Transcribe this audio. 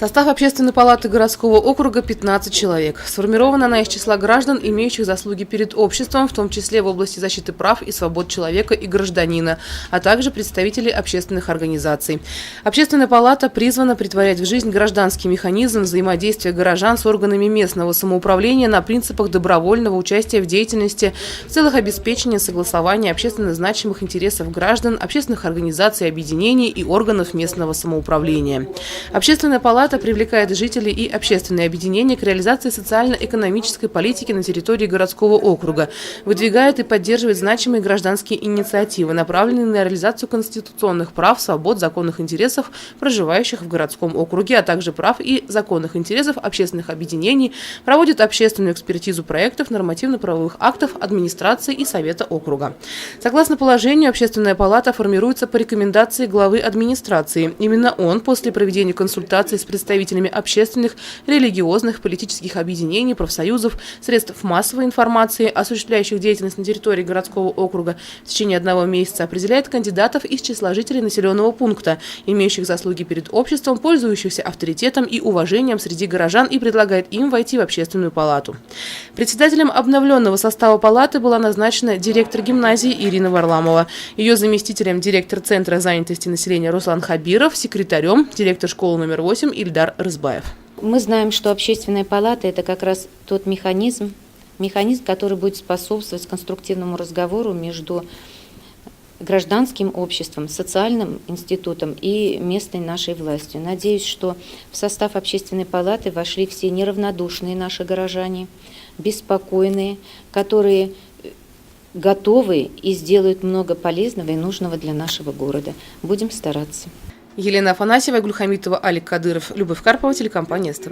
Состав Общественной палаты городского округа – 15 человек. Сформирована она из числа граждан, имеющих заслуги перед обществом, в том числе в области защиты прав и свобод человека и гражданина, а также представителей общественных организаций. Общественная палата призвана претворять в жизнь гражданский механизм взаимодействия горожан с органами местного самоуправления на принципах добровольного участия в деятельности в целях обеспечения согласования общественно значимых интересов граждан, общественных организаций, объединений и органов местного самоуправления. Общественная палата привлекает жителей и общественные объединения к реализации социально-экономической политики на территории городского округа, выдвигает и поддерживает значимые гражданские инициативы, направленные на реализацию конституционных прав, свобод, законных интересов проживающих в городском округе, а также прав и законных интересов общественных объединений, проводит общественную экспертизу проектов нормативно-правовых актов администрации и Совета округа. Согласно положению, Общественная палата формируется по рекомендации главы администрации. Именно он после проведения консультаций с представителями общественных, религиозных, политических объединений, профсоюзов, средств массовой информации, осуществляющих деятельность на территории городского округа, в течение 1 месяца определяет кандидатов из числа жителей населенного пункта, имеющих заслуги перед обществом, пользующихся авторитетом и уважением среди горожан, и предлагает им войти в Общественную палату. Председателем обновленного состава палаты была назначена директор гимназии Ирина Варламова, ее заместителем директор Центра занятости населения Руслан Хабиров, секретарем директор школы номер 8 Ильдар Рызбаев. Мы знаем, что Общественная палата – это как раз тот механизм, который будет способствовать конструктивному разговору между гражданским обществом, социальным институтом и местной нашей властью. Надеюсь, что в состав Общественной палаты вошли все неравнодушные наши горожане, беспокойные, которые готовы и сделают много полезного и нужного для нашего города. Будем стараться. Елена Афанасьева, Гульхамитова, Алик Кадыров, Любовь Карпова, телекомпания СТВ.